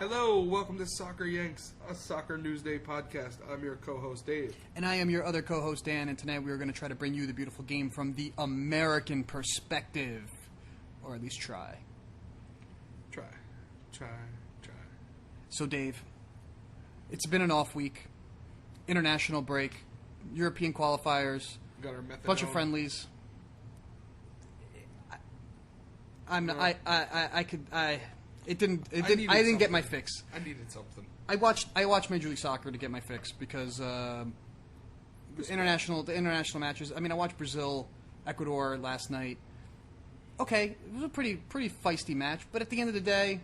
Hello, welcome to Soccer Yanks, a Soccer Newsday podcast. I'm your co-host, Dave. And I am your other co-host, Dan, and tonight we are going to try to bring you the beautiful game from the American perspective. Or at least try. Try. So, Dave, it's been an off week. International break. European qualifiers. Got our methadone. Bunch of friendlies. I didn't get my fix. I needed something. I watched Major League Soccer to get my fix because the international matches. I mean, I watched Brazil, Ecuador last night. Okay, it was a pretty feisty match, but at the end of the day,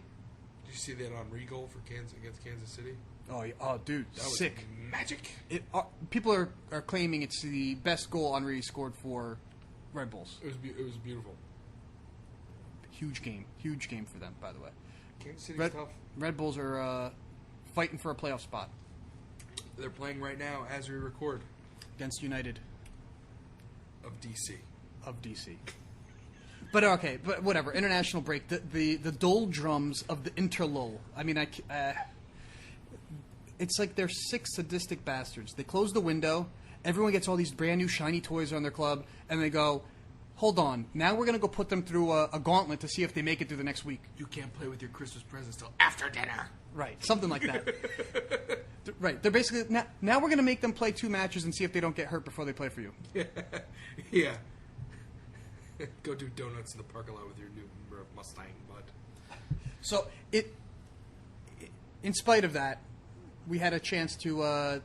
Did you see that on Regal for against Kansas City? oh, dude, That was sick. Magic. People are claiming it's the best goal Henry scored for Red Bulls. It was beautiful. Huge game for them, by the way. Kansas City's tough. Red Bulls are fighting for a playoff spot They're playing right now as we record. against United Of DC. of DC. But okay, but whatever. International break. The doldrums of the interlull. I mean, it's like they're sick, sadistic bastards. They close the window. Everyone gets all these brand new shiny toys on their club, and they go, "Hold on, now we're gonna go put them through a gauntlet to see if they make it through the next week." You can't play with your Christmas presents till after dinner. Right, something like that. Right, they're basically now we're gonna make them play 2 matches and see if they don't get hurt before they play for you. Yeah. Go do donuts in the parking lot with your new Mustang, bud. So in spite of that, we had a chance to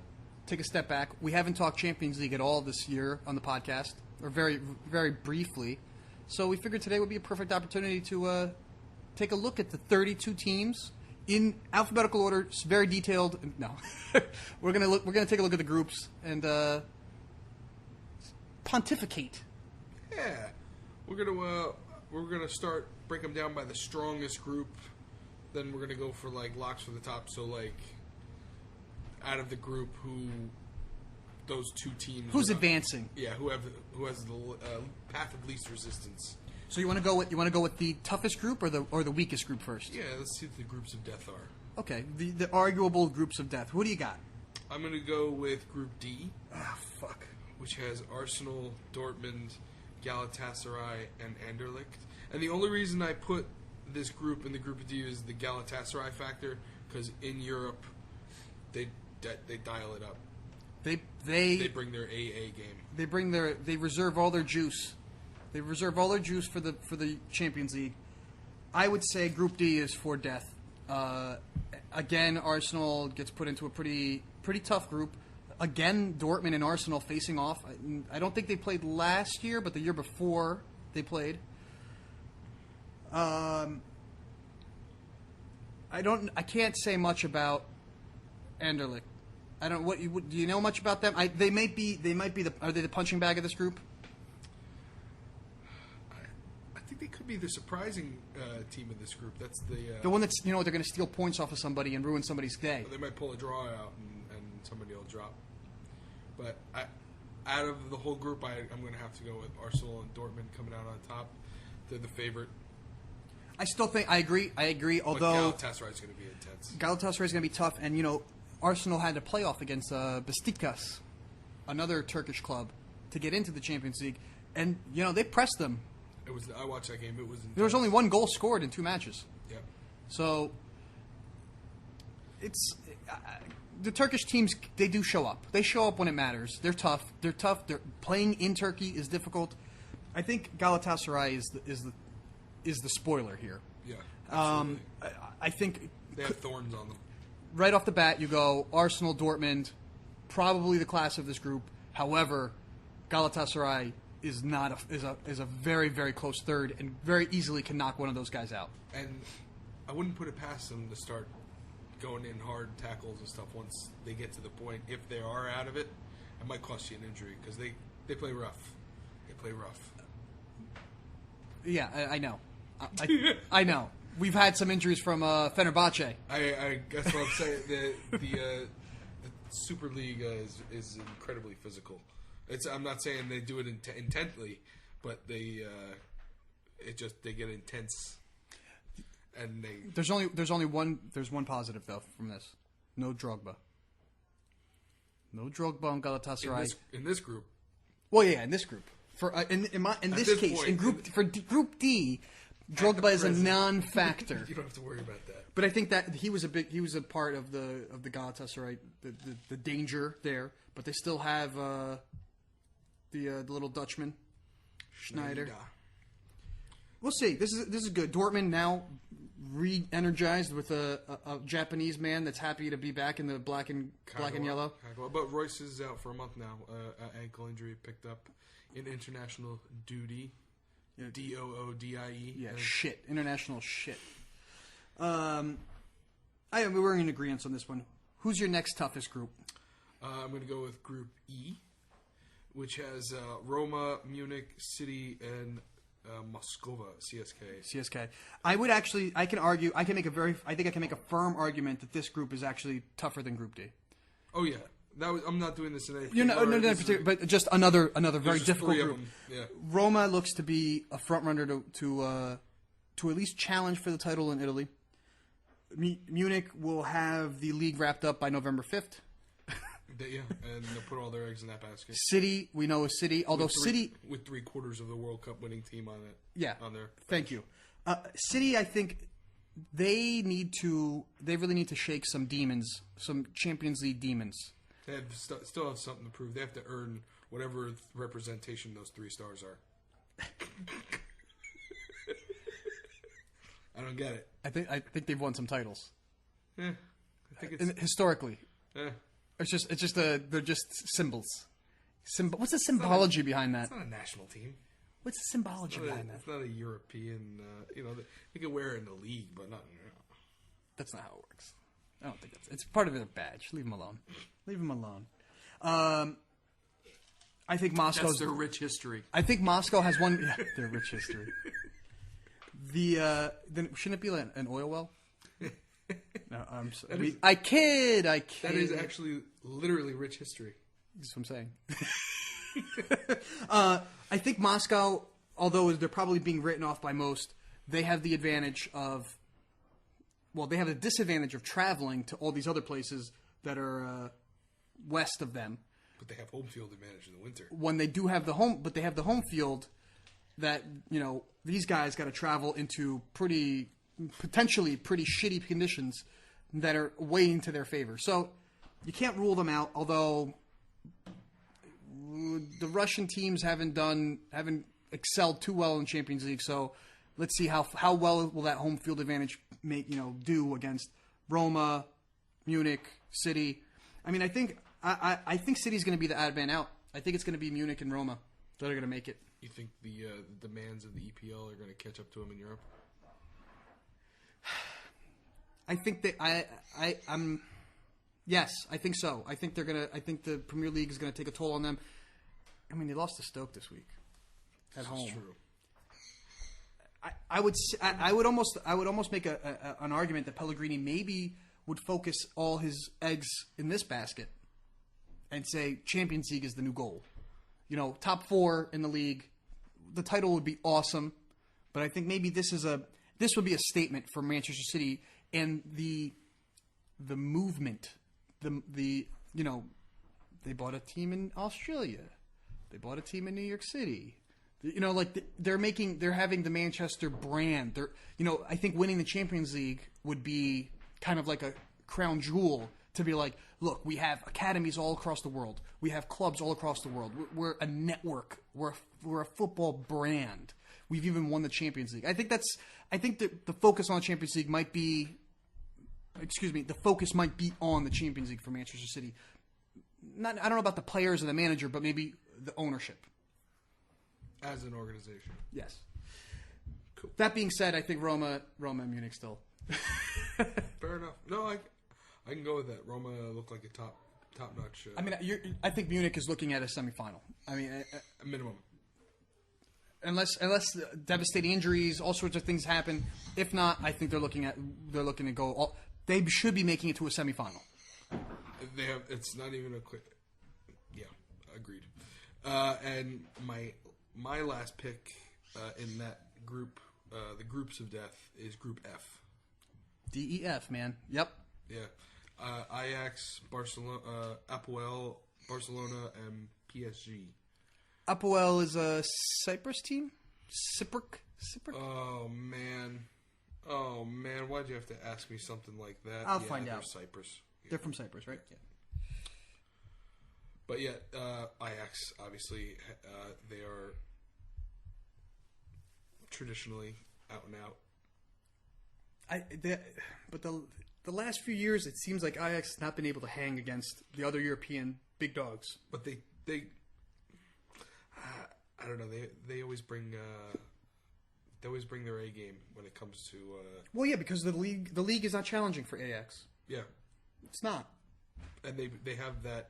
take a step back. We haven't talked Champions League at all this year on the podcast, or very, very briefly. So we figured today would be a perfect opportunity to take a look at the 32 teams in alphabetical order. It's very detailed. No, we're gonna take a look at the groups and pontificate. Yeah. We're gonna start break them down by the strongest group. Then we're gonna go for like locks for the top. So like out of the group, those 2 teams Who's advancing? Yeah, who has the path of least resistance. So you want to go with the toughest group or the weakest group first? Yeah, let's see what the groups of death are. Okay, the arguable groups of death. Who do you got? I'm gonna go with Group D. Ah, fuck. Which has Arsenal, Dortmund, Galatasaray, and Anderlecht. And the only reason I put this group in the group of D is the Galatasaray factor, because in Europe, they dial it up. They bring their AA game. They reserve all their juice. They reserve all their juice for the Champions League. I would say Group D is for death. Again, Arsenal gets put into a pretty tough group. Again, Dortmund and Arsenal facing off. I don't think they played last year, but the year before they played. I can't say much about Anderlecht. I don't. Do you know much about them? They might be. Are they the punching bag of this group? I think they could be the surprising team in this group. That's the one that's they're going to steal points off of somebody and ruin somebody's day. They might pull a draw out and somebody will drop. But out of the whole group, I'm going to have to go with Arsenal and Dortmund coming out on top. They're the favorite. I still think I agree. Although Galatasaray is going to be intense. Galatasaray is going to be tough, and Arsenal had a playoff against Besiktas, another Turkish club, to get into the Champions League, and they pressed them. I watched that game. It was intense. There was only 1 goal scored in 2 matches. Yeah. So it's the Turkish teams. They do show up. They show up when it matters. They're tough. They're playing in Turkey is difficult. I think Galatasaray is the spoiler here. Yeah. Absolutely. I think they have thorns on them. Right off the bat, you go Arsenal, Dortmund, probably the class of this group. However, Galatasaray is a very, very close third and very easily can knock one of those guys out. And I wouldn't put it past them to start going in hard tackles and stuff once they get to the point. If they are out of it, it might cost you an injury because they play rough. They play rough. Yeah, I know. I know. We've had some injuries from Fenerbahce. I guess what I'm saying. The Super League is incredibly physical. I'm not saying they do it intently, but they get intense. and there's one positive though from this. No Drogba. No Drogba on Galatasaray. In this group. Well, yeah, in this group. For in this case, point, Group D, Drogba is a non-factor. You don't have to worry about that. But I think that he was a part of the Galatasaray, the danger there. But they still have the little Dutchman, Schneider. We'll see. This is good. Dortmund now re-energized with a Japanese man that's happy to be back in the black and yellow. But Royce is out for a month now. Ankle injury picked up in international duty. DOODIE. Yeah, shit. International shit. We were in agreement on this one. Who's your next toughest group? I'm going to go with Group E, which has Roma, Munich, City, and Moscova, CSK. I can argue. I think I can make a firm argument that this group is actually tougher than Group D. Oh yeah, I'm not doing this in any. But just another very difficult group. Yeah. Roma looks to be a front runner to at least challenge for the title in Italy. Munich will have the league wrapped up by November 5th. Yeah, and they'll put all their eggs in that basket. City, we know is City. Although City with 3/4 of the World Cup winning team on it. Yeah, on there. Thank you. City, I think they really need to shake some demons, some Champions League demons. They still have something to prove. They have to earn whatever representation those 3 stars are. I don't get it. I think they've won some titles. Yeah, I think it's historically. Yeah. They're just symbols. What's the symbology behind that? It's not a national team. What's the symbology behind that? It's not a European. They can wear it in the league, but not. That's not how it works. I don't think it's part of their badge. Leave them alone. I think Moscow's That's their rich history. I think Moscow has one. Yeah, their rich history. Then shouldn't it be like an oil well? No, I'm sorry. I kid. That is actually literally rich history. That's what I'm saying. I think Moscow, although they're probably being written off by most, they have the advantage of. Well, they have the disadvantage of traveling to all these other places that are west of them. But they have home field advantage in the winter. When they do have the home field that these guys got to travel into potentially pretty shitty conditions that are way into their favor. So you can't rule them out, although the Russian teams haven't excelled too well in Champions League. So let's see how well will that home field advantage do against Roma, Munich, City. I mean, I think City's going to be the odd man out. I think it's going to be Munich and Roma that are going to make it. You think the demands of the EPL are going to catch up to them in Europe? I think that I'm. Yes, I think so. I think I think the Premier League is going to take a toll on them. I mean, they lost to Stoke this week at home. That's true. I would almost make an argument that Pellegrini maybe would focus all his eggs in this basket and say Champions League is the new goal. Top 4 in the league, the title would be awesome, but I think maybe this would be a statement for Manchester City and the movement. They bought a team in Australia, they bought a team in New York City. They're having the Manchester brand. I think winning the Champions League would be kind of like a crown jewel to be like, look, we have academies all across the world. We have clubs all across the world. We're a network. We're a football brand. We've even won the Champions League. I think the focus on the Champions League might be, the focus might be on the Champions League for Manchester City. I don't know about the players and the manager, but maybe the ownership. As an organization. Yes. Cool. That being said, I think Roma and Munich still. Fair enough. No, I can go with that. Roma looked like a top-notch. I think Munich is looking at a semifinal. A minimum. Unless devastating injuries, all sorts of things happen. If not, I think they're looking to go. They should be making it to a semifinal. They have. It's not even a quick. Yeah, agreed. And my last pick in that group, the groups of death, is Group F. DEF, man. Yep. Yeah. Ajax, Barcelona, Apoel, Barcelona, and PSG. Apoel is a Cyprus team? Cypric? Oh, man. Why'd you have to ask me something like that? I'll find out. They're Cyprus. Yeah. They're from Cyprus, right? Yeah. But yeah, Ajax, obviously, they are traditionally out and out. But the last few years, it seems like Ajax has not been able to hang against the other European big dogs. But they I don't know. They always bring their A game when it comes to. Well, yeah, because the league is not challenging for Ajax. Yeah, it's not. And they have that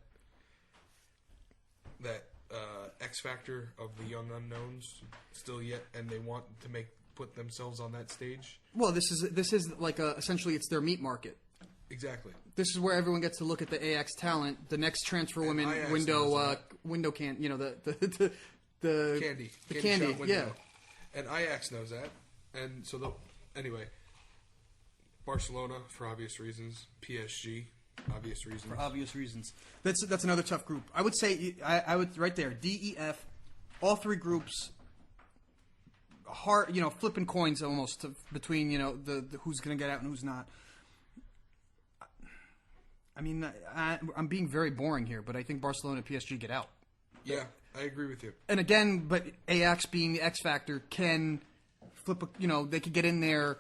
X factor of the young unknowns still yet, and they want to put themselves on that stage. Well, this is like essentially it's their meat market. Exactly. This is where everyone gets to look at the Ajax talent. The next transfer window can the candy shop window. yeah. And Ajax knows that, and so anyway, Barcelona for obvious reasons, PSG obvious reasons. For obvious reasons. That's another tough group. I would say I would right there. DEF, all three groups. Hard, flipping coins almost between the who's going to get out and who's not. I mean, I'm being very boring here, but I think Barcelona and PSG get out. Yeah, I agree with you. And again, but Ajax being the X factor can flip. They could get in there,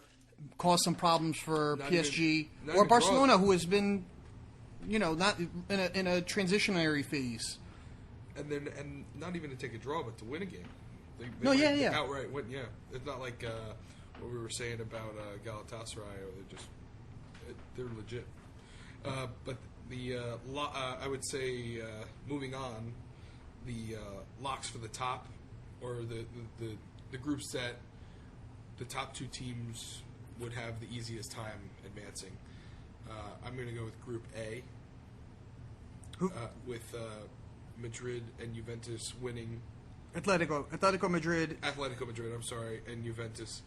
cause some problems for PSG or Barcelona, who has been, not in a transitionary phase. And not even to take a draw, but to win a game. They outright win. Yeah, it's not like what we were saying about Galatasaray, or they're legit. But I would say moving on, the locks for the top, or the groups that the top two teams would have the easiest time advancing. I'm going to go with Group A, with Madrid and Juventus winning. Atletico Madrid. I'm sorry, and Juventus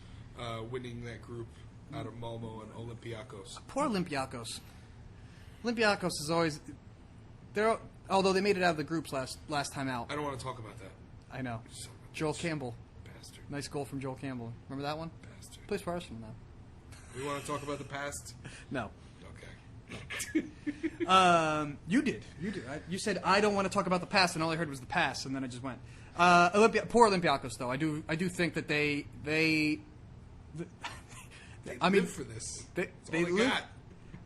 winning that group out of Malmo and Olympiacos. Poor Olympiacos. Olympiacos is always although they made it out of the groups last time out. I don't want to talk about that. I know. Joel Campbell. Bastard. Nice goal from Joel Campbell. Remember that one? Bastard. Plays for Arsenal now. We want to talk about the past? No. Okay. You did. You said I don't want to talk about the past, and all I heard was the past, and then I just went. Poor Olympiacos, though. I do think that they live for this. They live. Got.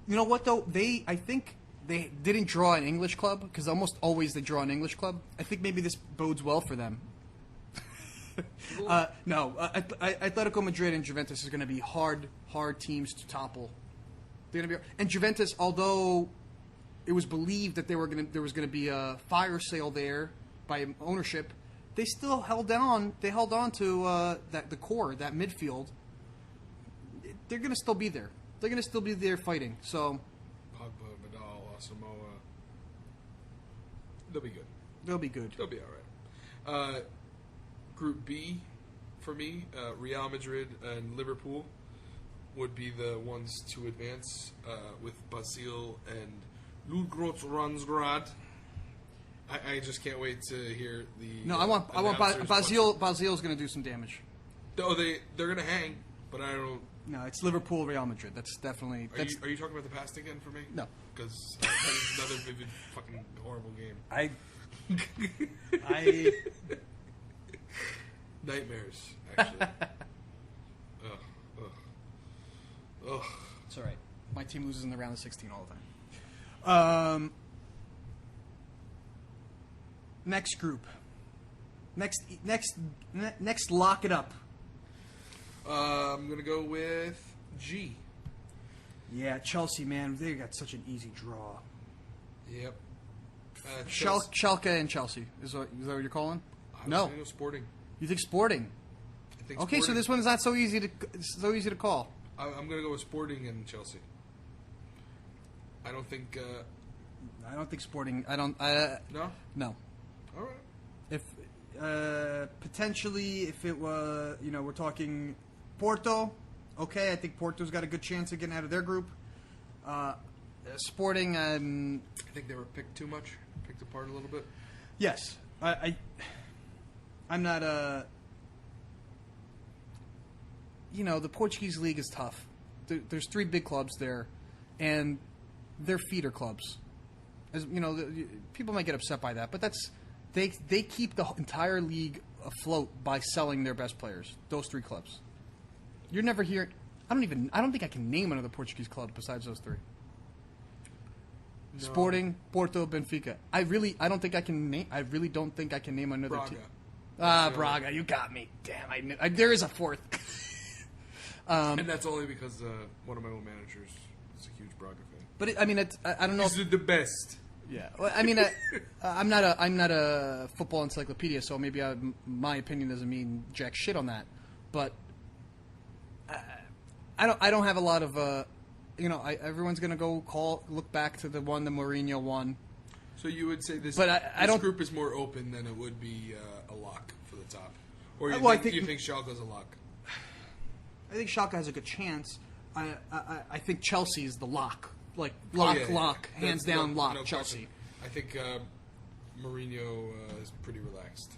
You know what though? I think they didn't draw an English club because almost always they draw an English club. I think maybe this bodes well for them. No, Atletico Madrid and Juventus is going to be hard teams to topple. They're going to be, and Juventus, although it was believed that there was going to be a fire sale there by ownership, they still held on. They held on to the core, that midfield. They're going to still be there. They're going to still be there fighting. So, Pogba, Vidal, Asamoah, they'll be good. They'll be good. They'll be all right. Group B, for me, Real Madrid and Liverpool would be the ones to advance with Basile and Ludogorets. I just can't wait to hear the. No, I want Basile. Basile's going to do some damage. Oh, they're going to hang, but I don't. No, it's Liverpool, Real Madrid. That's definitely. Are you talking about the past again for me? No, because that is another vivid, fucking horrible game. Nightmares, actually. Ugh. It's all right. My team loses in the round of 16 all the time. Next group. Next, lock it up. I'm gonna go with G. Yeah, Chelsea, man, they got such an easy draw. Yep. Schalke and Chelsea is that what you're calling? No, Sporting. You think Sporting? I think okay, Sporting. So this one is not so easy to call. I'm gonna go with Sporting and Chelsea. I don't think Sporting. No. No. All right. If potentially, if it was, we're talking Porto, okay. I think Porto's got a good chance of getting out of their group. Sporting, I think they were picked too much, picked apart a little bit. Yes, I'm not a. The Portuguese league is tough. There's 3 big clubs there, and they're feeder clubs. As people might get upset by that, but they keep the entire league afloat by selling their best players. Those 3 clubs. You're never here. I don't think I can name another Portuguese club besides those 3. No. Sporting, Porto, Benfica. I really don't think I can name another Braga. team. Braga, you got me. Damn, there is a 4th. And that's only because one of my old managers is a huge Braga fan. But I don't know. These are the best. Yeah, well, I'm not a football encyclopedia, so maybe my opinion doesn't mean jack shit on that. But I don't have a lot of everyone's gonna look back to the one the Mourinho won. So you would say this group is more open than it would be a lock for the top, or you think Schalke's a lock? I think Schalke has a good chance. I think Chelsea is the lock. Lock, hands down, lock, no Chelsea. Question. I think Mourinho is pretty relaxed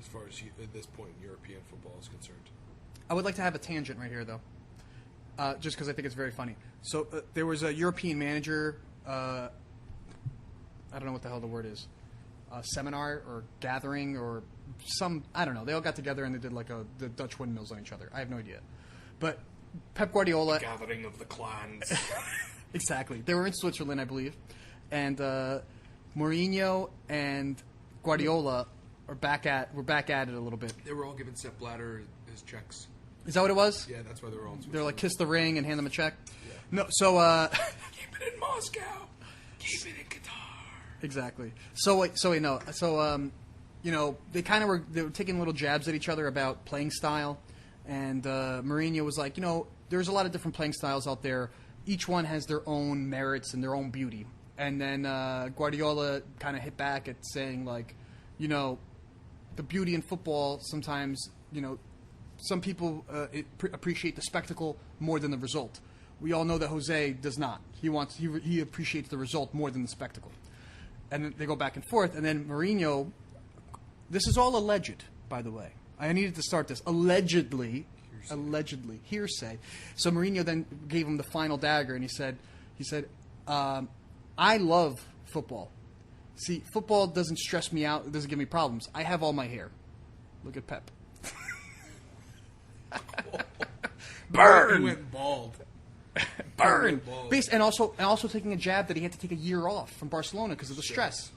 as far as at this point European football is concerned. I would like to have a tangent right here, though, just because I think it's very funny. So there was a European manager, I don't know what the hell the word is, a seminar or gathering or I don't know. They all got together and they did the Dutch windmills on each other. I have no idea. But Pep Guardiola... The gathering of the clans. Exactly. They were in Switzerland, I believe. And Mourinho and Guardiola were back at it a little bit. They were all giving Sepp Blatter his checks. Is that what it was? Yeah, that's why they were all in Switzerland. They're like, kiss the ring and hand them a check? Yeah. No, so... keep it in Moscow. Keep it in Qatar. Exactly. They were taking little jabs at each other about playing style. And Mourinho was like, there's a lot of different playing styles out there. Each one has their own merits and their own beauty. And then Guardiola kind of hit back at saying, the beauty in football sometimes, some people appreciate the spectacle more than the result. We all know that Jose does not. He appreciates the result more than the spectacle. And then they go back and forth. And then Mourinho, this is all alleged, by the way. I needed to start this. Allegedly, hearsay. So Mourinho then gave him the final dagger, and he said, I love football. See, football doesn't stress me out. It doesn't give me problems. I have all my hair. Look at Pep. Burn! He went bald. Burn! And also taking a jab that he had to take a year off from Barcelona because of the stress.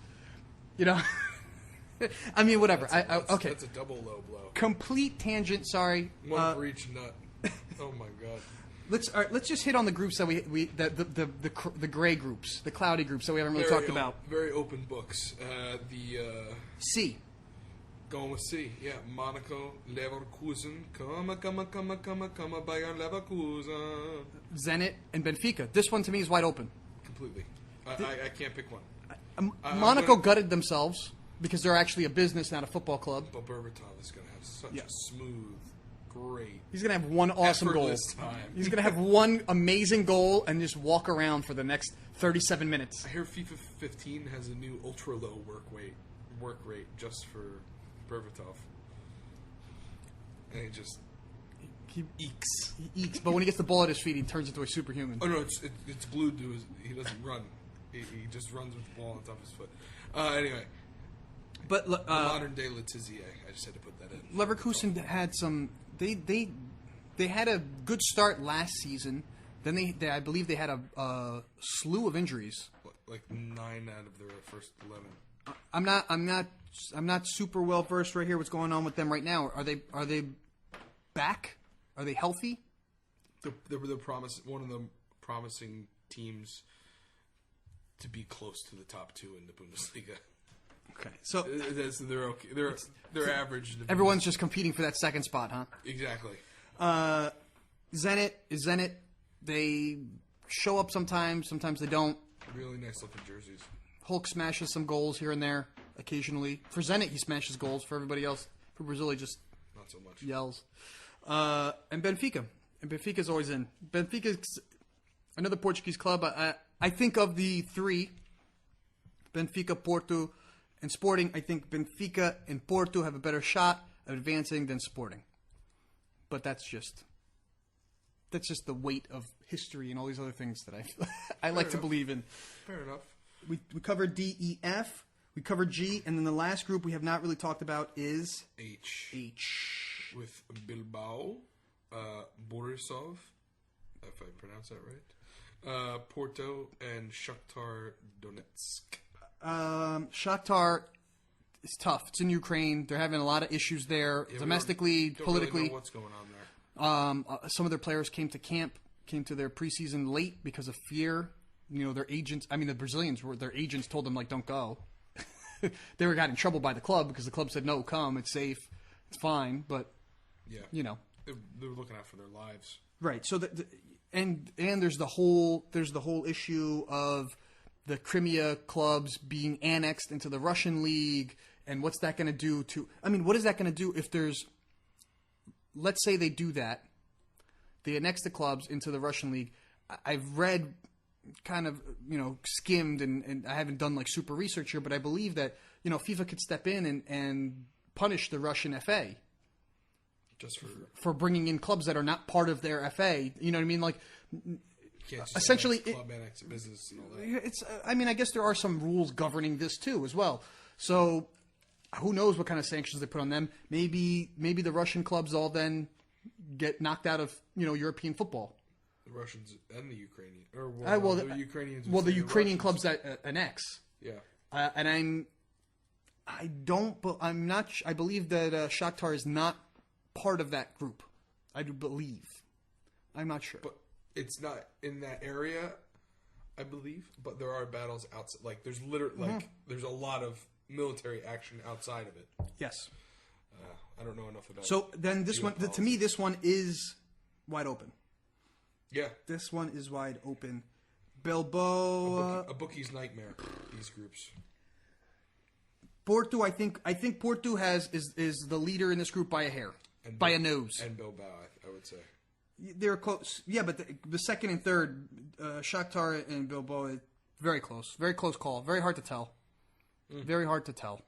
I mean, whatever. Okay. That's a double low blow. Complete tangent. Sorry. One for each nut. Oh my god. Let's just hit on the groups that the gray groups, the cloudy groups that we haven't really talked about. Very open books. C. Going with C. Yeah, Monaco, Leverkusen, Bayern Leverkusen. Zenit and Benfica. This one to me is wide open. Completely. I can't pick one. Monaco gutted themselves. Because they're actually a business, not a football club. But Berbatov is going to have such a smooth, great... He's going to have one awesome goal. Time. He's going to have one amazing goal and just walk around for the next 37 minutes. I hear FIFA 15 has a new ultra-low work rate just for Berbatov. And he eeks. He eeks, but when he gets the ball at his feet, he turns into a superhuman. Oh, no, it's glued to his... He doesn't run. He just runs with the ball on top of his foot. Anyway... But modern day Letizia. I just had to put that in. Leverkusen had some. They had a good start last season. Then I believe they had a slew of injuries. Like 9 out of their first 11. I'm not super well versed right here. What's going on with them right now? Are they back? Are they healthy? They're one of the promising teams to be close to the top 2 in the Bundesliga. Okay, so they're okay. They're average. Everyone's just competing for that second spot, huh? Exactly. Zenit. They show up sometimes. Sometimes they don't. Really nice looking jerseys. Hulk smashes some goals here and there occasionally. For Zenit, he smashes goals. For everybody else, for Brazil, he just not so much yells. And Benfica. And Benfica's always in. Benfica's another Portuguese club. I think of the three, Benfica, Porto, and Sporting, I think Benfica and Porto have a better shot of advancing than Sporting. But that's just the weight of history and all these other things that I like to believe in. Fair enough. We covered D, E, F. We covered G, and then the last group we have not really talked about is H. With Bilbao, Borisov, if I pronounce that right, Porto, and Shakhtar Donetsk. Shakhtar is tough. It's in Ukraine. They're having a lot of issues there, domestically, politically. Really know what's going on there. Some of their players came to their preseason late because of fear. You know, their agents. I mean, the Brazilians their agents told them like, don't go. They got in trouble by the club because the club said, no, come, it's safe, it's fine. But yeah, you know, they were looking out for their lives, right? So and there's the whole issue of the Crimea clubs being annexed into the Russian league, and what's that going to do to? I mean, what is that going to do if there's? Let's say they do that, they annex the clubs into the Russian league. I've read, kind of, you know, skimmed, and I haven't done like super research here, but I believe that, you know, FIFA could step in and punish the Russian FA just for bringing in clubs that are not part of their FA. You know what I mean? Like, can't just essentially, club annex business and all that. It's. I mean, I guess there are some rules governing this too, as well. So, who knows what kind of sanctions they put on them? Maybe the Russian clubs all then get knocked out of, you know, European football. The Russians and the Ukrainian, the Ukrainians. Well, the Ukrainian clubs that annex. Yeah. And I'm not. I believe that Shakhtar is not part of that group. I do believe. I'm not sure. But it's not in that area, I believe. But there are battles outside. Like there's there's a lot of military action outside of it. Yes. I don't know enough about. So then this one, to me, this one is wide open. Yeah. This one is wide open. Bilbao. A bookie's nightmare, these groups. Porto, I think Porto is the leader in this group by a hair. By a nose. And Bilbao, I would say. They're close. Yeah, but the second and third, Shakhtar and Bilbao, very close. Very close call. Very hard to tell. Very hard to tell.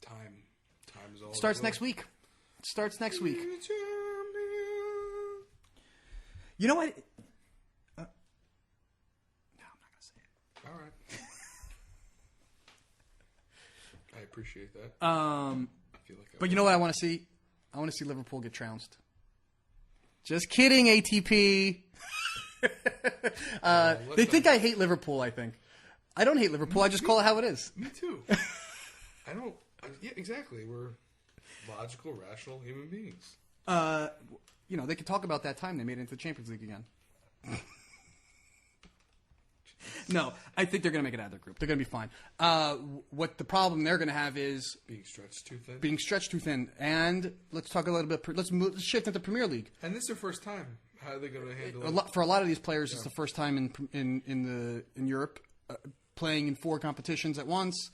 Time is all. Starts next week. You know what? No, I'm not going to say it. All right. I appreciate that. I feel like but you know what I want to see? I want to see Liverpool get trounced. Just kidding, ATP. They think I hate Liverpool, I think. I don't hate Liverpool. I just call it how it is. Me too. I don't. Yeah, exactly. We're logical, rational human beings. You know, they could talk about that time they made it into the Champions League again. No, I think they're going to make it out of their group. They're going to be fine. What the problem they're going to have is being stretched too thin. And let's talk a little bit. Let's shift into Premier League. And this is their first time. How are they going to handle it? For a lot of these players, it's the first time in Europe, playing in 4 competitions at once.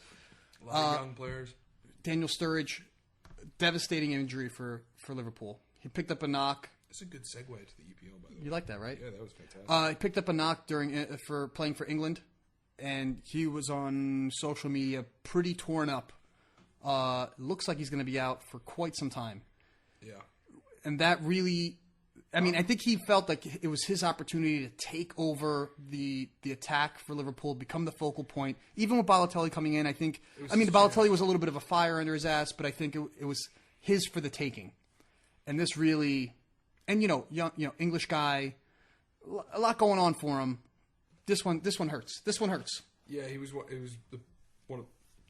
A lot of young players. Daniel Sturridge, devastating injury for Liverpool. He picked up a knock. It's a good segue to the EPL, by the way. You like that, right? Yeah, that was fantastic. He picked up a knock for playing for England, and he was on social media pretty torn up. Looks like he's going to be out for quite some time. Yeah. And that really, I mean, I think he felt like it was his opportunity to take over the attack for Liverpool, become the focal point. Even with Balotelli coming in, Balotelli was a little bit of a fire under his ass, but I think it was his for the taking. And this really, and young, English guy, a lot going on for him. This one hurts. Yeah, he was one of the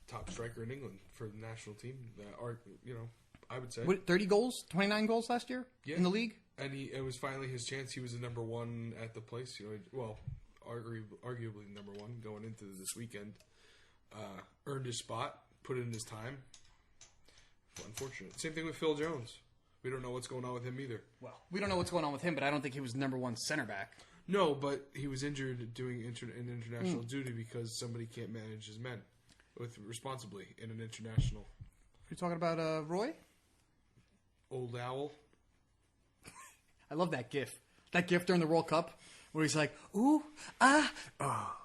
top striker in England for the national team. I would say 30 goals, 29 goals last year in the league. And it was finally his chance. He was the number one at the place. Arguably number one going into this weekend. Earned his spot, put in his time. Unfortunate. Same thing with Phil Jones. We don't know what's going on with him either. Well, we don't know what's going on with him, but I don't think he was number one center back. No, but he was injured doing international duty because somebody can't manage his men responsibly in an international. You're talking about Roy? Old Owl. I love that GIF. That GIF during the World Cup where he's like, ooh, ah, oh.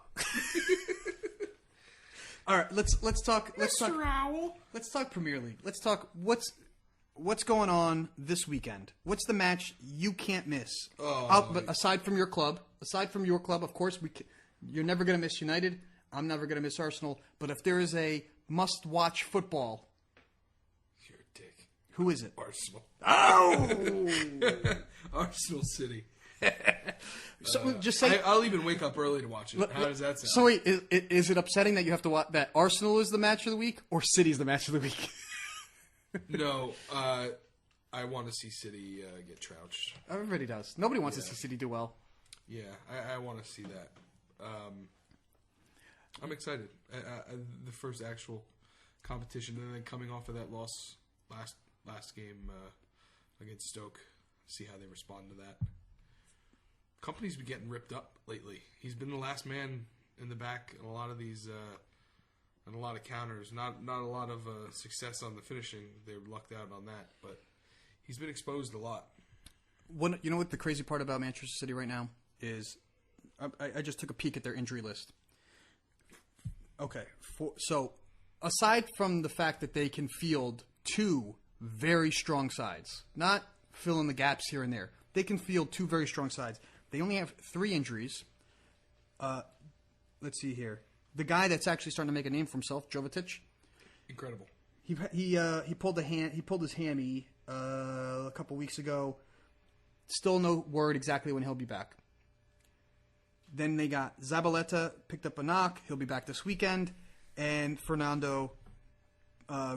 All right, let's talk. Mr. Owl. Let's talk Premier League. Let's talk what's going on this weekend. What's the match you can't miss? But aside from your club, of course, you're never going to miss United. I'm never going to miss Arsenal. But if there is a must-watch football, you're a dick. Who is it? Arsenal. Oh, Arsenal City. So just say I'll even wake up early to watch it. How does that sound? So wait, is it upsetting that you have to watch that Arsenal is the match of the week or City is the match of the week? No, I want to see City get trounced. Everybody does. Nobody wants to see City do well. Yeah, I want to see that. I'm excited. The first actual competition, and then coming off of that loss last game against Stoke, see how they respond to that. Company's been getting ripped up lately. He's been the last man in the back in a lot of these, and a lot of counters. Not a lot of success on the finishing. They lucked out on that, but he's been exposed a lot. You know what the crazy part about Manchester City right now is? I just took a peek at their injury list. Okay, so aside from the fact that they can field two very strong sides, not fill in the gaps here and there, they can field two very strong sides. They only have 3 injuries. Let's see here. The guy that's actually starting to make a name for himself, Jovetic. Incredible. He pulled his hammy a couple weeks ago. Still no word exactly when he'll be back. Then they got Zabaleta picked up a knock. He'll be back this weekend. And Fernando,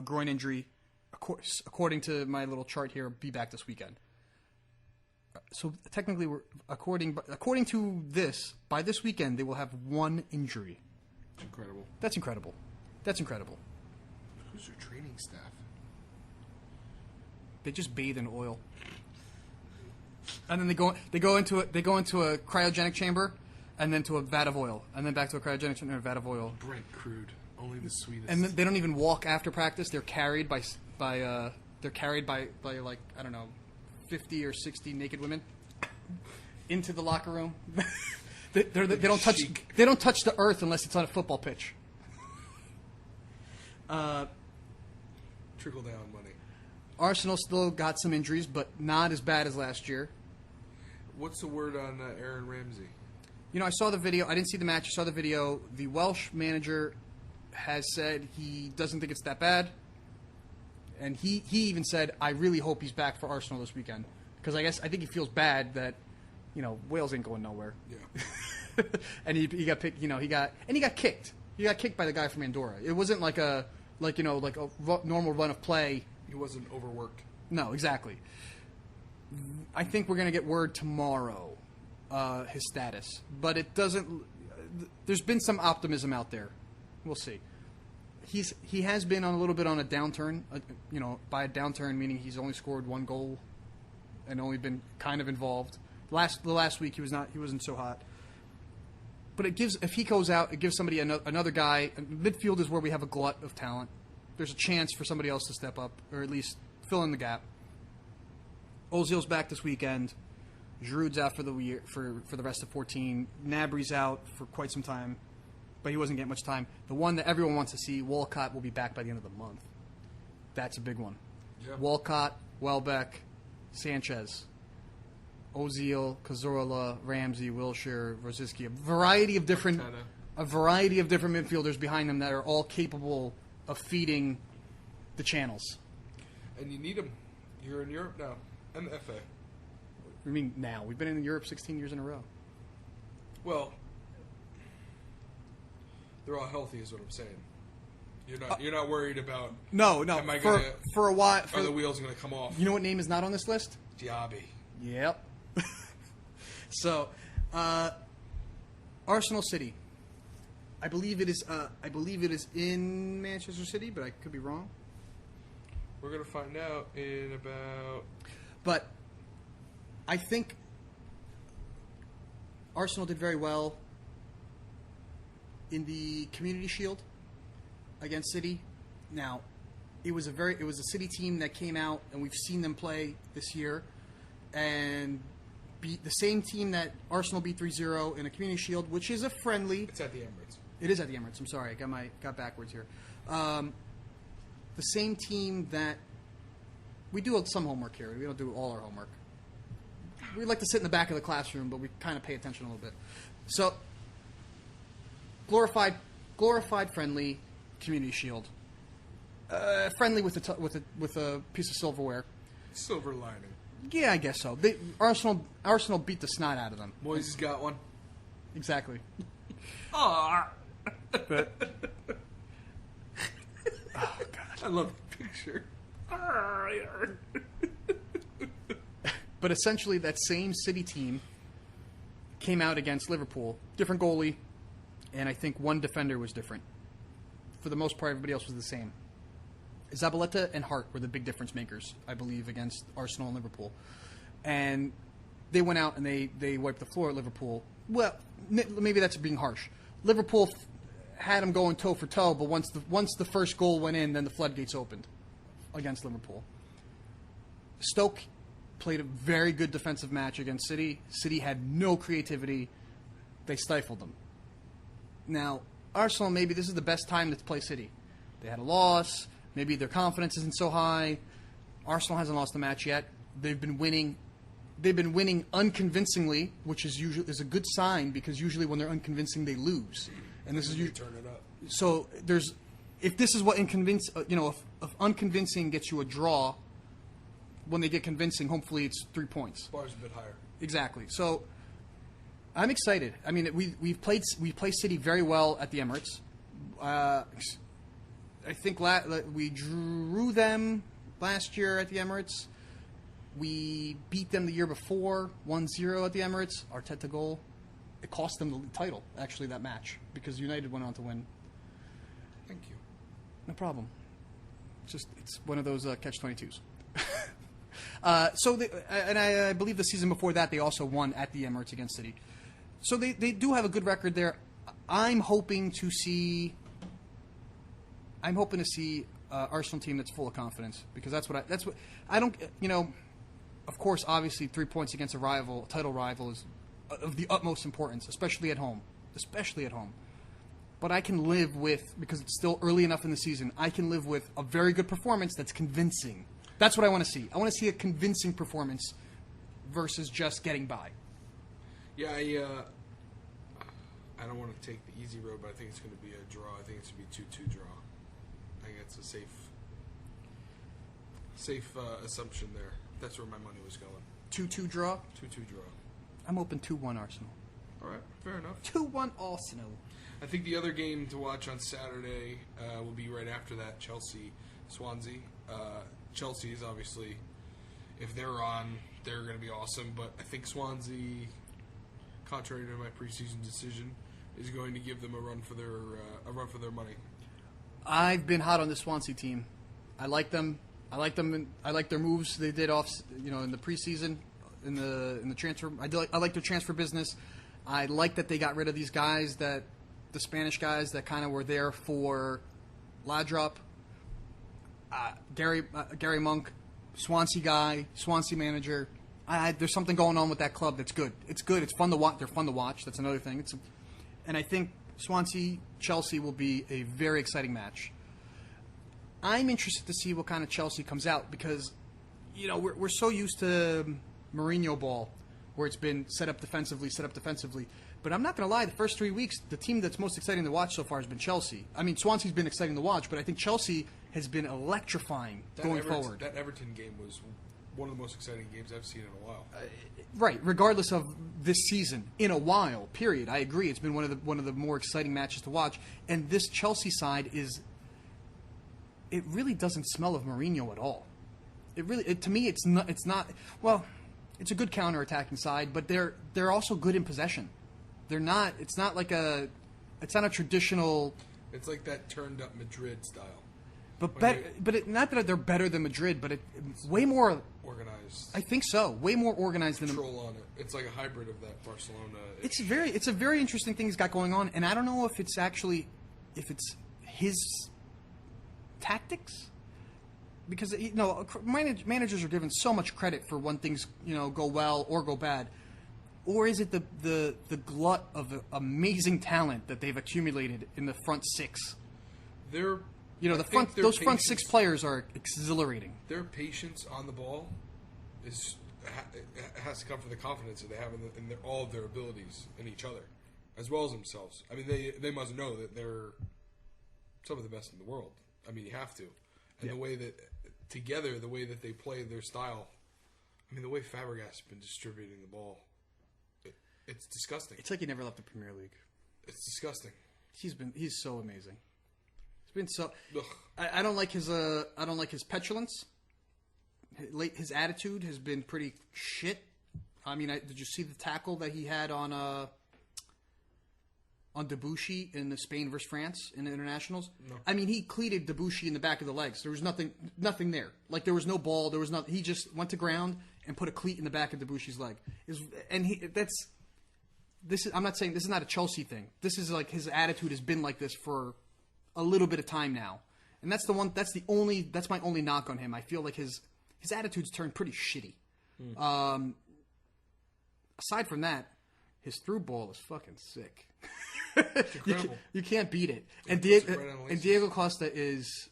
groin injury, according to my little chart here, be back this weekend. So technically, according to this, by this weekend they will have 1 injury. It's incredible. That's incredible. That's incredible. Who's your training staff? They just bathe in oil, and then they go into a cryogenic chamber, and then to a vat of oil, and then back to a cryogenic chamber and a vat of oil. Brent crude, only the sweetest. And they don't even walk after practice. They're carried by like, I don't know, 50 or 60 naked women into the locker room. they don't touch the earth unless it's on a football pitch. Trickle down money. Arsenal still got some injuries, but not as bad as last year. What's the word on Aaron Ramsey? You know, I saw the video. I didn't see the match. I saw the video. The Welsh manager has said he doesn't think it's that bad. And he even said, I really hope he's back for Arsenal this weekend. Because I think he feels bad that, Wales ain't going nowhere. Yeah. And he got picked, he got kicked. He got kicked by the guy from Andorra. It wasn't like a normal run of play. He wasn't overworked. No, exactly. I think we're going to get word tomorrow, his status. But it doesn't... There's been some optimism out there. We'll see. He has been on a little bit on a downturn, by a downturn meaning he's only scored 1 goal and only been kind of involved. The last week he wasn't so hot. But if he goes out, it gives somebody another guy. Midfield is where we have a glut of talent. There's a chance for somebody else to step up or at least fill in the gap. Ozil's back this weekend. Giroud's out for the year, for the rest of 14. Gnabry's out for quite some time. But he wasn't getting much time. The one that everyone wants to see, Walcott, will be back by the end of the month. That's a big one. Yeah. Walcott, Welbeck, Sanchez, Ozil, Cazorla, Ramsey, Wilshere, Rosicky. A variety of different midfielders behind them that are all capable of feeding the channels. And you need them. You're in Europe now. And the FA. I mean, now. We've been in Europe 16 years in a row. Well... They're all healthy, is what I'm saying. You're not worried about. No. Am I for a while, are the wheels going to come off? You know what name is not on this list? Diaby. Yep. So, Arsenal City. I believe it is in Manchester City, but I could be wrong. We're going to find out in about. But I think Arsenal did very well in the Community Shield against City. Now, it was a City team that came out, and we've seen them play this year. and beat the same team that Arsenal beat 3-0 in a Community Shield, which is a friendly. It's at the Emirates. It is at the Emirates. I'm sorry, I got backwards here. The same team that we do some homework here. We don't do all our homework. We like to sit in the back of the classroom, but we kind of pay attention a little bit. So, glorified friendly Community Shield, friendly with a piece of silverware. Silver lining. Yeah, I guess so. Arsenal beat the snot out of them. Moyes has got one. Exactly. Aww. But, oh God, I love the picture. But essentially, that same City team came out against Liverpool. Different goalie, and I think one defender was different. For the most part, everybody else was the same. Zabaleta and Hart were the big difference makers, I believe, against Arsenal and Liverpool. And they went out and they wiped the floor at Liverpool. Well, maybe that's being harsh. Liverpool had them going toe for toe, but once the first goal went in, then the floodgates opened against Liverpool. Stoke played a very good defensive match against City. City had no creativity. They stifled them. Now, Arsenal, maybe this is the best time to play City. They had a loss. Maybe their confidence isn't so high. Arsenal hasn't lost a match yet. They've been winning. They've been winning unconvincingly, which is a good sign because usually when they're unconvincing, they lose. And this is usually turn it up. So if this is what if unconvincing gets you a draw, when they get convincing, hopefully it's 3 points. Bar's a bit higher. Exactly. So I'm excited. I mean, we play City very well at the Emirates. I think we drew them last year at the Emirates. We beat them the year before, 1-0 at the Emirates. Arteta goal. It cost them the title, actually, that match, because United went on to win. Thank you. No problem. It's one of those catch-22s. I believe the season before that they also won at the Emirates against City. So they do have a good record there. I'm hoping to see Arsenal team that's full of confidence because that's what I don't. Of course, obviously, 3 points against a title rival is of the utmost importance, especially at home. But I can live with, because it's still early enough in the season, I can live with a very good performance that's convincing. That's what I want to see. I want to see a convincing performance versus just getting by. Yeah, I don't want to take the easy road, but I think it's going to be a draw. I think it's going to be 2-2 draw. I think it's a safe assumption there. That's where my money was going. 2-2 draw? 2-2 draw. I'm open 2-1 Arsenal. All right, fair enough. 2-1 Arsenal. I think the other game to watch on Saturday will be right after that, Chelsea-Swansea. Chelsea is obviously, if they're on, they're going to be awesome. But I think Swansea, contrary to my preseason decision, is going to give them a run for their money. I've been hot on the Swansea team. I like them. I like their moves they did in the preseason, in the transfer. I like their transfer business. I like that they got rid of these guys, the Spanish guys that kind of were there for Laudrup. Gary Monk, Swansea guy, Swansea manager. There's something going on with that club that's good. It's good. It's fun to watch. They're fun to watch. That's another thing. And I think Swansea-Chelsea will be a very exciting match. I'm interested to see what kind of Chelsea comes out because, we're so used to Mourinho ball where it's been set up defensively. But I'm not going to lie, the first 3 weeks, the team that's most exciting to watch so far has been Chelsea. I mean, Swansea's been exciting to watch, but I think Chelsea has been electrifying forward. That Everton game was one of the most exciting games I've seen in a while. Right, regardless of this season, in a while, period. I agree. It's been one of the more exciting matches to watch. And this Chelsea side it really doesn't smell of Mourinho at all. To me, it's not. Well, it's a good counter-attacking side, but they're also good in possession. They're not. It's not like it's not a traditional. It's like that turned-up Madrid style. But not that they're better than Madrid, but it's way more organized. I think so. Way more organized than control on it. It's like a hybrid of that Barcelona. It's a very interesting thing he's got going on, and I don't know if it's his tactics. because managers are given so much credit for when things go well or go bad, or is it the glut of amazing talent that they've accumulated in the front six? Those front six players are exhilarating. Their patience on the ball has to come from the confidence that they have in all of their abilities in each other, as well as themselves. I mean, they must know that they're some of the best in the world. I mean, you have to. And the way that together, the way that they play their style. I mean, the way Fabregas has been distributing the ball, it's disgusting. It's like he never left the Premier League. It's disgusting. He's so amazing. He's been so. I don't like his petulance. His attitude has been pretty shit. I mean, did you see the tackle that he had on Debuchy in the Spain versus France in the internationals? No. I mean, he cleated Debuchy in the back of the legs. There was nothing there. Like, there was no ball. There was nothing. He just went to ground and put a cleat in the back of Debushy's leg. I'm not saying this is not a Chelsea thing. This is like his attitude has been like this for a little bit of time now, and that's my only knock on him. I feel like his attitude's turned pretty shitty. Aside from that, his through ball is fucking sick. you can't beat it. And Diego Costa is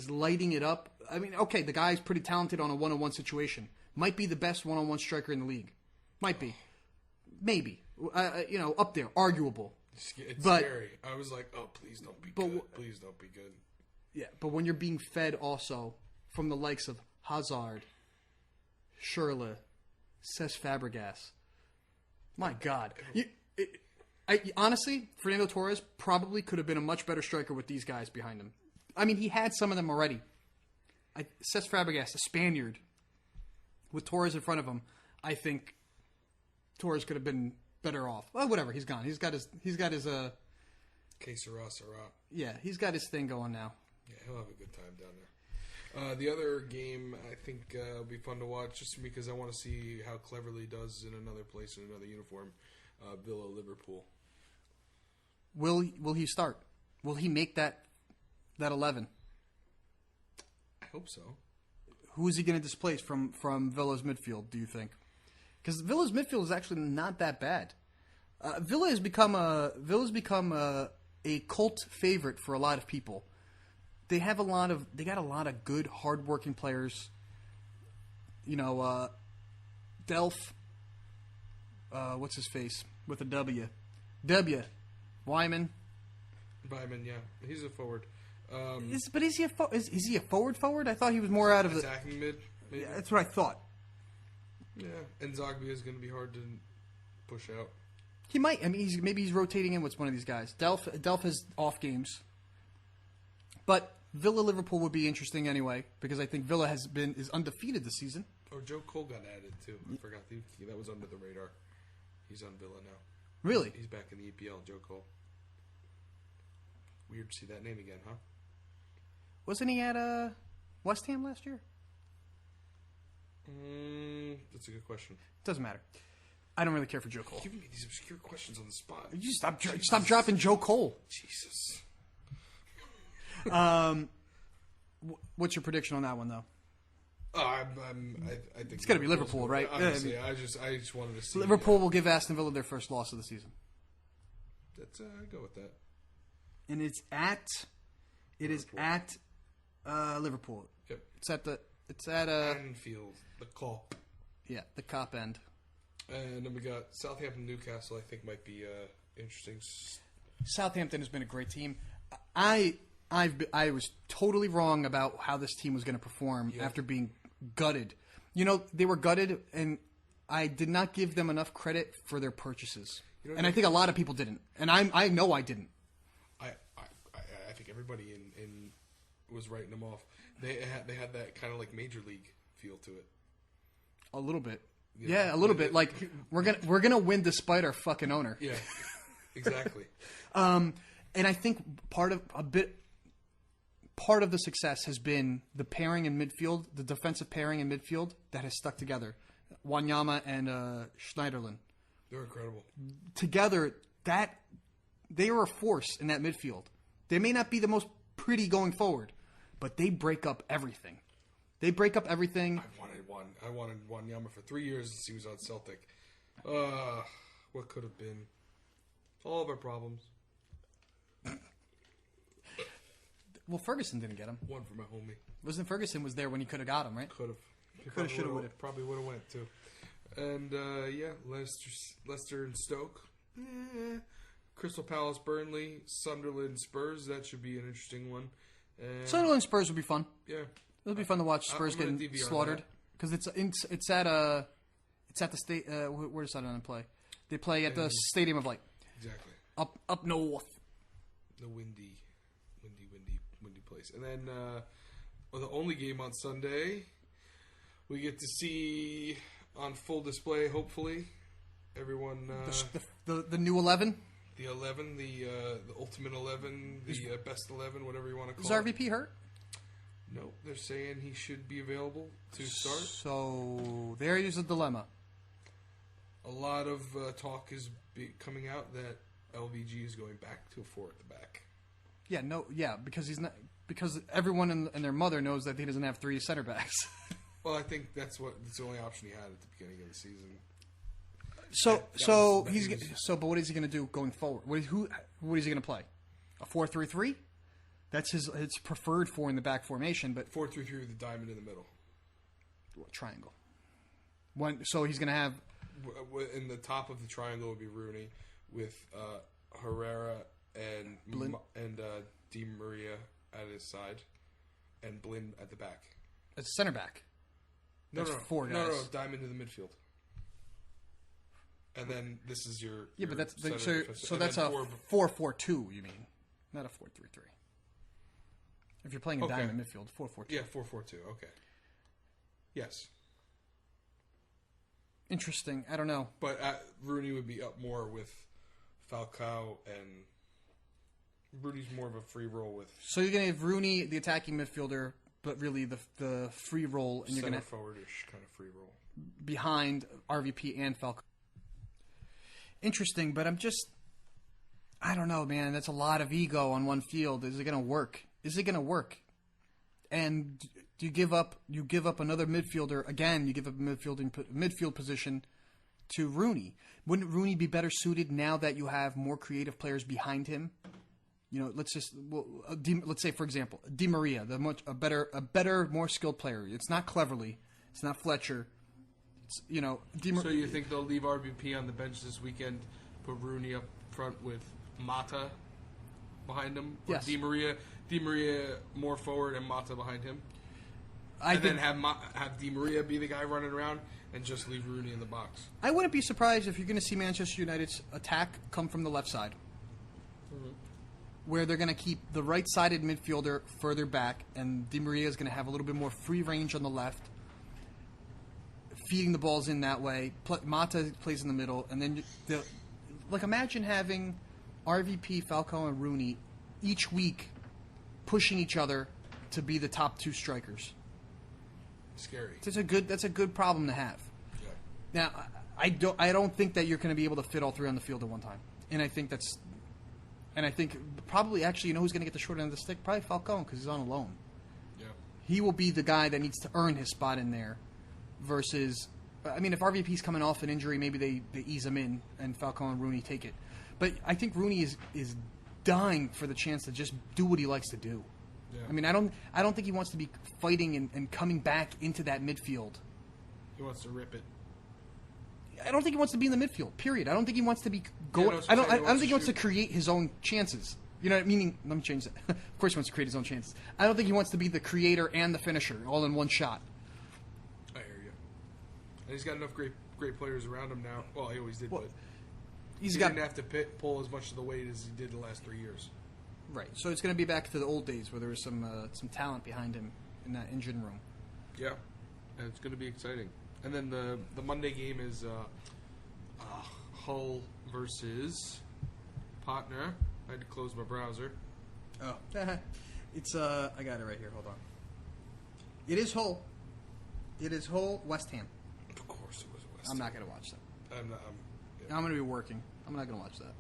lighting it up. I mean, okay, the guy's pretty talented on a one-on-one situation. Might be the best one-on-one striker in the league. Might be. Maybe. Up there. Arguable. It's scary. I was like, oh, please don't be good. Please don't be good. Yeah, but when you're being fed also from the likes of Hazard, Schürrle, Cesc Fabregas, my God. Honestly, Fernando Torres probably could have been a much better striker with these guys behind him. I mean, he had some of them already. Cesc Fabregas, a Spaniard, with Torres in front of him, I think Torres could have been better off. Well, whatever. He's gone. He's got his. Que sera, sera. Yeah, he's got his thing going now. Yeah, he'll have a good time down there. The other game I think will be fun to watch, just because I want to see how cleverly he does in another place in another uniform. Villa Liverpool. Will he start? Will he make that 11? I hope so. Who is he going to displace from Villa's midfield, do you think? Because Villa's midfield is actually not that bad. Villa's become a cult favorite for a lot of people. They got a lot of good, hardworking players. Delph. What's his face with a W? Wyman. Wyman, yeah, he's a forward. But is he a forward? I thought he was more out of attacking mid. Maybe. Yeah, that's what I thought. Yeah, and Zogby is going to be hard to push out. He might. I mean, maybe he's rotating in with one of these guys. Delph has off games, but Villa Liverpool would be interesting anyway because I think Villa is undefeated this season. Or Joe Cole got added too. I forgot that was under the radar. He's on Villa now. Really? He's back in the EPL. Joe Cole. Weird to see that name again, huh? Wasn't he at West Ham last year? That's a good question. Doesn't matter. I don't really care for Joe Cole. You're giving me these obscure questions on the spot. You stop dropping Joe Cole. Jesus. What's your prediction on that one, though? I think it's got to be Liverpool, right? Honestly, I just wanted to see Liverpool will give Aston Villa their first loss of the season. Let's go with that. And it is at Liverpool. Yep. It's at Anfield, the Kop. Yeah, the Kop end. And then we got Southampton, Newcastle. I think might be interesting. Southampton has been a great team. I was totally wrong about how this team was going to perform after being gutted. They were gutted, and I did not give them enough credit for their purchases. And I think a lot of people didn't. And I know I didn't. I think everybody in was writing them off. They had that kind of like major league feel to it. A little bit. Yeah, a little bit. Like we're gonna win despite our fucking owner. Yeah, exactly. And I think part of the success has been the pairing in midfield, the defensive pairing in midfield that has stuck together. Wanyama and Schneiderlin. They're incredible. Together, they are a force in that midfield. They may not be the most pretty going forward, but they break up everything. They break up everything. I wanted Wanyama for 3 years since he was on Celtic. What could have been? All of our problems. Well, Ferguson didn't get him. One for my homie. Wasn't Ferguson was there when he could have got him, right? Could have. Could have, should have, would have. Probably would have went too. And Leicester and Stoke. Crystal Palace, Burnley, Sunderland, Spurs. That should be an interesting one. And Sunderland Spurs would be fun. Yeah, It'll be fun to watch Spurs getting slaughtered because it's at the state. Where does Sunderland play? They play at the Stadium of Light. Exactly. Up north. The windy place. And then the only game on Sunday, we get to see on full display. Hopefully, everyone the new 11. The 11, the ultimate 11, the best 11, whatever you want to call it. Is RVP hurt? No, they're saying he should be available to start. So there is a dilemma. A lot of talk is coming out that LVG is going back to a 4 at the back. Because he's not. Because everyone and their mother knows that he doesn't have 3 center backs. Well, I think that's the only option he had at the beginning of the season. But what is he going to do going forward? What is he going to play? A 4-3-3? That's his preferred 4 in the back formation, but 4-3-3 with a diamond in the middle. Triangle. So he's going to have in the top of the triangle would be Rooney with Herrera and Di Maria at his side, and Blin at the back. As a center back. No, 4 guys. No, diamond in the midfield. And then this is your but that's that's a 4-4-2. You mean, not a 4-3-3. If you're playing a diamond midfield, 4-4-2. Yeah, 4-4-2. Okay. Yes. Interesting. I don't know. But Rooney would be up more with Falcao, and Rooney's more of a free roll with. So you're going to have Rooney, the attacking midfielder, but really the free roll, and you're going to forwardish kind of free roll behind RVP and Falcao. Interesting, but I don't know, man. That's a lot of ego on one field. Is it going to work? And you give up another midfielder again. You give up a midfield position to Rooney. Wouldn't Rooney be better suited now that you have more creative players behind him? Let's say for example, Di Maria, a better, more skilled player. It's not Cleverly, it's not Fletcher. So you think they'll leave RVP on the bench this weekend, put Rooney up front with Mata behind him? Yes. Di Maria more forward and Mata behind him? Then have Di Maria be the guy running around and just leave Rooney in the box? I wouldn't be surprised if you're going to see Manchester United's attack come from the left side. Mm-hmm. Where they're going to keep the right-sided midfielder further back, and Di Maria is going to have a little bit more free range on the left, feeding the balls in that way. Mata plays in the middle, and then imagine having RVP, Falcao, and Rooney each week pushing each other to be the top 2 strikers. Scary. That's a good problem to have. Yeah. Now, I don't think that you're going to be able to fit all 3 on the field at one time, and I think probably actually, who's going to get the short end of the stick? Probably Falcao, because he's on a loan. Yeah. He will be the guy that needs to earn his spot in there. Versus, if RVP's coming off an injury, maybe they ease him in and Falcao and Rooney take it. But I think Rooney is dying for the chance to just do what he likes to do. Yeah. I don't think he wants to be fighting and coming back into that midfield. He wants to rip it. I don't think he wants to be in the midfield. Period. I don't think he wants to be going. I don't think he wants to create his own chances. Meaning, let me change that. Of course, he wants to create his own chances. I don't think he wants to be the creator and the finisher all in one shot. And he's got enough great players around him now. Well, he always did, but he didn't have to pull as much of the weight as he did the last 3 years. Right. So it's going to be back to the old days where there was some talent behind him in that engine room. Yeah, and it's going to be exciting. And then the Monday game is Hull versus Potner. I had to close my browser. Oh, it's I got it right here. Hold on. It is Hull. West Ham. Of course it was West Ham. I'm not going to watch that. I'm going to be working. I'm not going to watch that.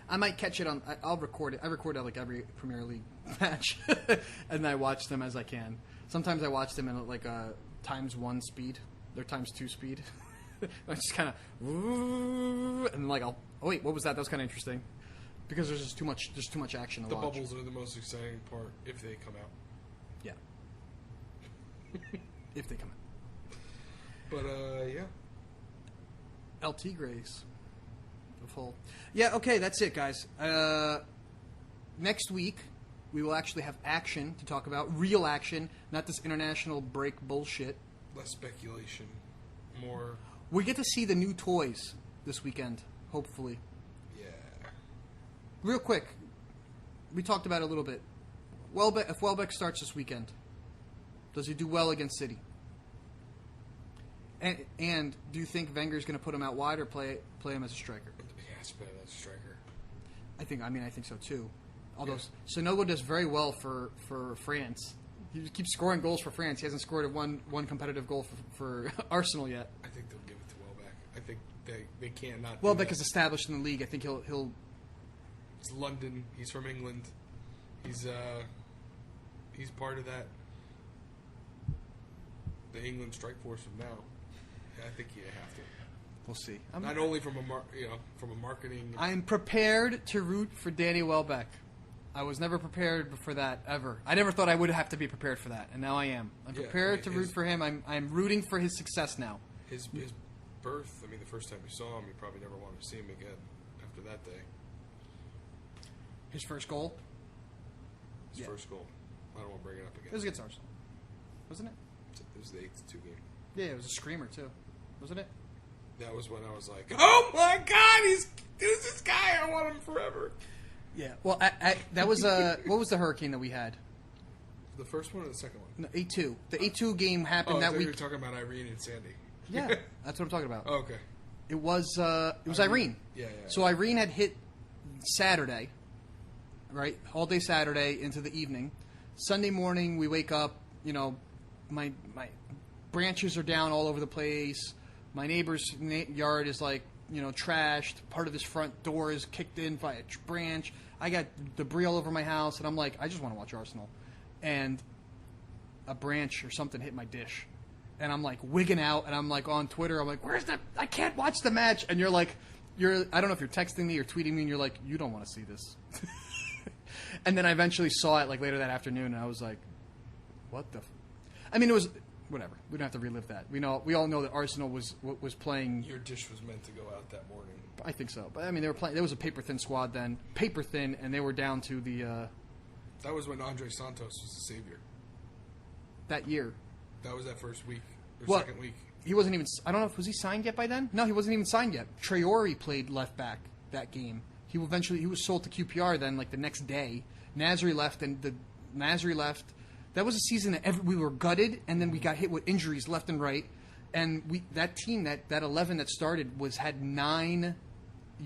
I might catch it on. I'll record it. I record it like every Premier League match, and I watch them as I can. Sometimes I watch them in like a ×1 speed. They're ×2 speed. I just kind of, and like oh wait, what was that? That was kind of interesting because there's just too much. There's too much action to The watch. bubbles are the most exciting part if they come out. Yeah. If they come out. But yeah. LT Grays. Full. Yeah. Okay. That's it, guys. Next week we will actually have action to talk about. Real action, not this international break bullshit. Less speculation, more. We get to see the new toys this weekend, hopefully. Yeah. Real quick, we talked about it a little bit. If Welbeck starts this weekend, does he do well against City? And do you think Wenger's going to put him out wide or play him as a striker? Yeah, it's better as a striker. I think so too. Although Sonogo does very well for France. He keeps scoring goals for France. He hasn't scored one competitive goal for Arsenal yet. I think they'll give it to Welbeck. I think they can't not. Welbeck is established in the league. I think he'll. It's London. He's from England. He's part of that. The England strike force of now. Yeah, I think you have to. We'll see. Not only from a marketing. I'm prepared to root for Danny Welbeck. I was never prepared for that ever. I never thought I would have to be prepared for that, and now I am. I'm prepared to root for him. I'm rooting for his success now. His birth. I mean, the first time you saw him, you probably never wanted to see him again after that day. His first goal. His first goal. I don't want to bring it up again. It was against Arsenal, wasn't it? It was the 8-2 game. Yeah, it was a screamer too, wasn't it? That was when I was like, "Oh my God, who's this guy? I want him forever." Yeah. Well, that was what was the hurricane that we had? The first one or the second one? No, 8-2. The 8-2 game happened that week. You were talking about Irene and Sandy. Yeah, that's what I'm talking about. Oh, okay. It was Irene. Yeah. So Irene had hit Saturday, right? All day Saturday into the evening. Sunday morning we wake up. You know, my branches are down all over the place. My neighbor's yard is like, trashed. Part of his front door is kicked in by a branch. I got debris all over my house, and I'm like, I just want to watch Arsenal. And a branch or something hit my dish. And I'm like wigging out, and I'm like on Twitter. I'm like, I can't watch the match. And you're like, I don't know if you're texting me or tweeting me, and you're like, you don't want to see this. And then I eventually saw it like later that afternoon, and I was like, what the... I mean, it was... Whatever. We don't have to relive that. We all know that Arsenal was playing. Your dish was meant to go out that morning. I think so. But I mean, they were playing. There was a paper thin squad then, paper thin, and they were down to the. That was when Andre Santos was the savior. That year. That was that first week or second week. He wasn't even. I don't know if was he signed yet by then. No, he wasn't even signed yet. Traore played left back that game. He was sold to QPR then, like the next day. Nasri left, and Nasri left. That was a season that we were gutted, and then we got hit with injuries left and right. And that team, that 11 that started, had 9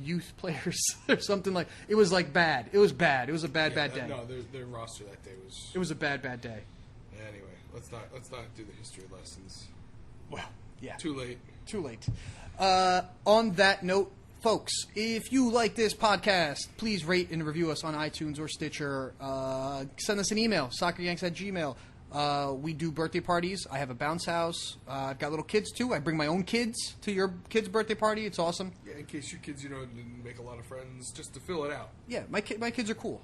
youth players or something like. It was like bad. It was bad. It was a bad day. No, their roster that day was. It was a bad day. Anyway, let's not do the history lessons. Well, yeah. Too late. On that note, folks, if you like this podcast, please rate and review us on iTunes or Stitcher. Send us an email, socceryanks@gmail.com. We do birthday parties. I have a bounce house. I've got little kids, too. I bring my own kids to your kid's birthday party. It's awesome. Yeah, in case your kids, didn't make a lot of friends, just to fill it out. Yeah, my kids are cool.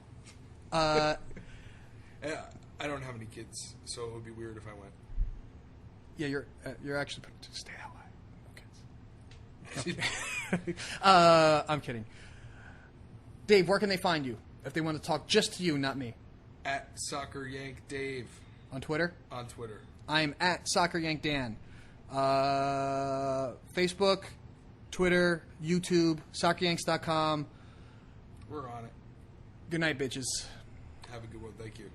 I don't have any kids, so it would be weird if I went. Yeah, you're actually stay that way. I'm kidding. Dave, where can they find you if they want to talk just to you, not me? At Soccer Yank Dave. On Twitter? On Twitter. I'm at Soccer Yank Dan. Facebook, Twitter, YouTube, socceryanks.com. We're on it. Good night, bitches. Have a good one. Thank you.